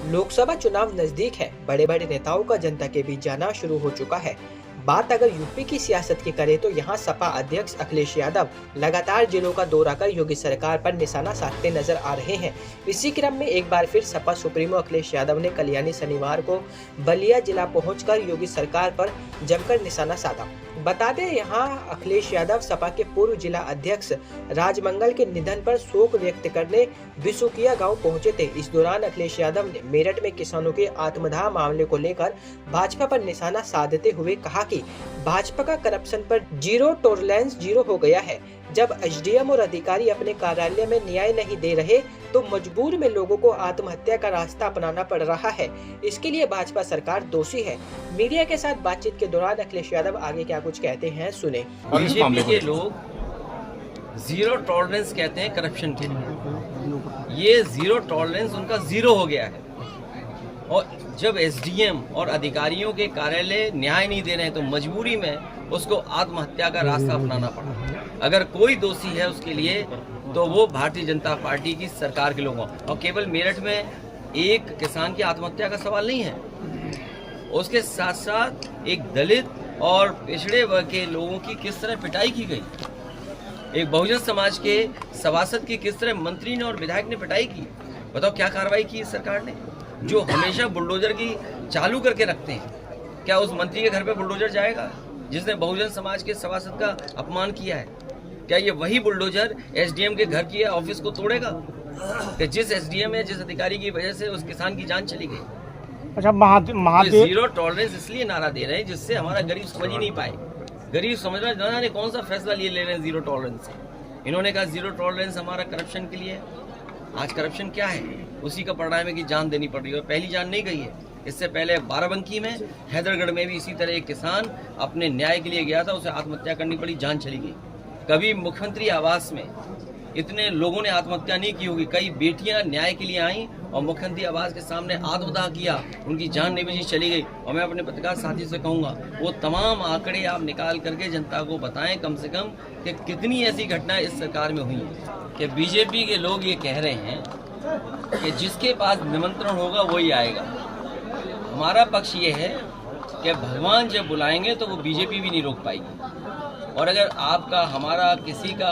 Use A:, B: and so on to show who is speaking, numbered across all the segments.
A: लोकसभा चुनाव नजदीक है, बड़े बड़े नेताओं का जनता के बीच जाना शुरू हो चुका है। बात अगर यूपी की सियासत की करें तो यहाँ सपा अध्यक्ष अखिलेश यादव लगातार जिलों का दौरा कर योगी सरकार पर निशाना साधते नजर आ रहे हैं। इसी क्रम में एक बार फिर सपा सुप्रीमो अखिलेश यादव ने कल यानी शनिवार को बलिया जिला पहुंचकर योगी सरकार पर जमकर निशाना साधा। बता दें, यहाँ अखिलेश यादव सपा के पूर्व जिला अध्यक्ष राजमंगल के निधन पर शोक व्यक्त करने बिसुकिया गांव पहुंचे थे। इस दौरान अखिलेश यादव ने मेरठ में किसानों के आत्मदाह मामले को लेकर भाजपा पर निशाना साधते हुए कहा कि भाजपा का करप्शन पर जीरो टॉलरेंस हो गया है। जब एसडीएम और अधिकारी अपने कार्यालय में न्याय नहीं दे रहे तो मजबूर में लोगों को आत्महत्या का रास्ता अपनाना पड़ रहा है। इसके लिए भाजपा सरकार दोषी है। मीडिया के साथ बातचीत के दौरान अखिलेश यादव आगे क्या कुछ कहते हैं, सुने।
B: बीजेपी के लोग जीरो टॉलरेंस कहते हैं करप्शन के लिए। ये जीरो टॉलरेंस उनका जीरो हो गया है। और जब एसडीएम और अधिकारियों के कार्यालय न्याय नहीं दे रहे हैं तो मजबूरी में उसको आत्महत्या का रास्ता अपनाना पड़ा। अगर कोई दोषी है उसके लिए तो वो भारतीय जनता पार्टी की सरकार के लोगों, और केवल मेरठ में एक किसान की आत्महत्या का सवाल नहीं है, उसके साथ साथ एक दलित और पिछड़े वर्ग के लोगों की किस तरह पिटाई की गई, एक बहुजन समाज के सभासद की किस तरह मंत्री ने और विधायक ने पिटाई की। बताओ क्या कार्रवाई की इस सरकार ने, जो हमेशा बुलडोजर की चालू करके रखते हैं। क्या उस मंत्री के घर पे बुलडोजर जाएगा जिसने बहुजन समाज के सभासद का अपमान किया है? क्या ये वही बुलडोजर एसडीएम के घर की ऑफिस को तोड़ेगा कि जिस एसडीएम या जिस अधिकारी की वजह से उस किसान की जान चली गई?
C: अच्छा,
B: जीरो टॉलरेंस इसलिए नारा दे रहे हैं जिससे हमारा गरीब समझ ही नहीं पाए। गरीब समझ रहा है जाने कौन सा फैसला ले रहे हैं जीरो टॉलरेंस से। इन्होंने कहा जीरो टॉलरेंस हमारा करप्शन के लिए है। आज करप्शन क्या है? उसी का परिणाम है कि जान देनी पड़ रही है। पहली जान नहीं गई है, इससे पहले बाराबंकी में, हैदरगढ़ में भी इसी तरह एक किसान अपने न्याय के लिए गया था, उसे आत्महत्या करनी पड़ी, जान चली गई। कभी मुख्यमंत्री आवास में इतने लोगों ने आत्महत्या नहीं की होगी। कई बेटियां न्याय के लिए आई और मुख्यमंत्री आवास के सामने आत्मदाह किया, उनकी जान नहीं बची, चली गई। और मैं अपने पत्रकार साथी से कहूंगा वो तमाम आंकड़े आप निकाल करके जनता को बताएं कम से कम कि कितनी ऐसी घटनाएं इस सरकार में हुई कि बीजेपी के लोग ये कह रहे हैं कि जिसके पास निमंत्रण होगा वही आएगा। हमारा पक्ष ये है कि भगवान जब बुलाएंगे तो वो बीजेपी भी नहीं रोक पाएगी। और अगर आपका हमारा किसी का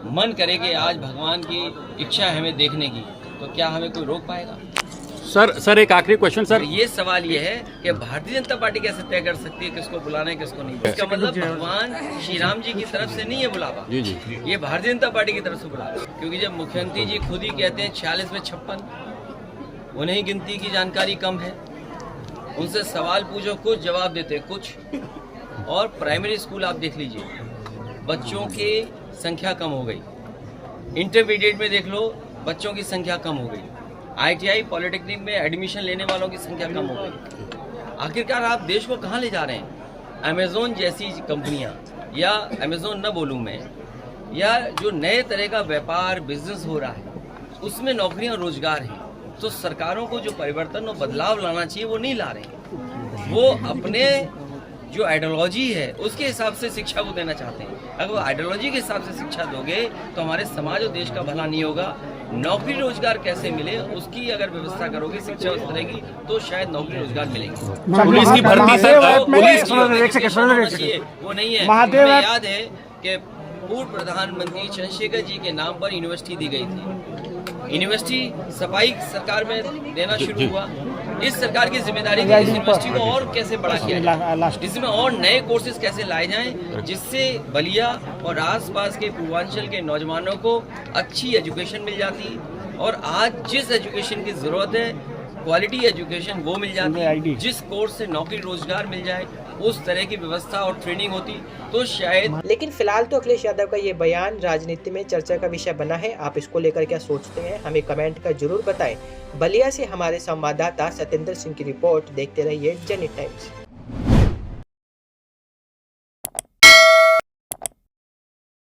B: मन करे कि आज भगवान की इच्छा है हमें देखने की, तो क्या हमें कोई रोक पाएगा?
C: सर एक आखिरी क्वेश्चन सर।
B: ये सवाल ये है कि भारतीय जनता पार्टी कैसे तय कर सकती है किसको बुलाना है किसको नहीं। इसका मतलब भगवान श्री राम जी की तरफ से नहीं है बुलावा, ये भारतीय जनता पार्टी की तरफ से बुलावा। क्योंकि जब मुख्यमंत्री जी खुद ही कहते हैं 46 में 56, उन्हें गिनती की जानकारी कम है। उनसे सवाल पूछो कुछ जवाब देते कुछ। और प्राइमरी स्कूल आप देख लीजिए, बच्चों की संख्या कम हो गई। इंटरमीडिएट में देख लो, बच्चों की संख्या कम हो गई। आईटीआई पॉलिटेक्निक में एडमिशन लेने वालों की संख्या कम हो गई। आखिरकार आप देश को कहाँ ले जा रहे हैं? अमेजोन जैसी कंपनियां, या अमेजोन न बोलूं मैं, या जो नए तरह का व्यापार बिजनेस हो रहा है उसमें नौकरियां रोजगार हैं। तो सरकारों को जो परिवर्तन और बदलाव लाना चाहिए वो नहीं ला रहे। वो अपने जो आइडियोलॉजी है उसके हिसाब से शिक्षा को देना चाहते हैं। अगर वो आइडियोलॉजी के हिसाब से शिक्षा दोगे तो हमारे समाज और देश का भला नहीं होगा। नौकरी रोजगार कैसे मिले उसकी अगर व्यवस्था करोगे, शिक्षा उस तरह की, तो शायद नौकरी रोजगार मिलेगी।
C: पुलिस की भर्ती सर,
B: वो नहीं है। मुझे याद है कि पूर्व प्रधानमंत्री चंद्रशेखर जी के नाम पर यूनिवर्सिटी दी गई थी। यूनिवर्सिटी सफाई सरकार में देना शुरू हुआ। इस सरकार की जिम्मेदारी है इस यूनिवर्सिटी को और कैसे बड़ा किया जाए, इसमें और नए कोर्सेज कैसे लाए जाएं जिससे बलिया और आसपास के पूर्वांचल के नौजवानों को अच्छी एजुकेशन मिल जाती। और आज जिस एजुकेशन की जरूरत है, क्वालिटी एजुकेशन, वो मिल जाती है। जिस कोर्स से नौकरी रोजगार मिल जाए उस तरह की व्यवस्था और ट्रेनिंग होती तो शायद।
A: लेकिन फिलहाल तो अखिलेश यादव का ये बयान राजनीति में चर्चा का विषय बना है। आप इसको लेकर क्या सोचते हैं, हमें कमेंट कर जरूर बताएं। बलिया से हमारे संवाददाता सत्येंद्र सिंह की रिपोर्ट। देखते रहिए जनहित टाइम्स।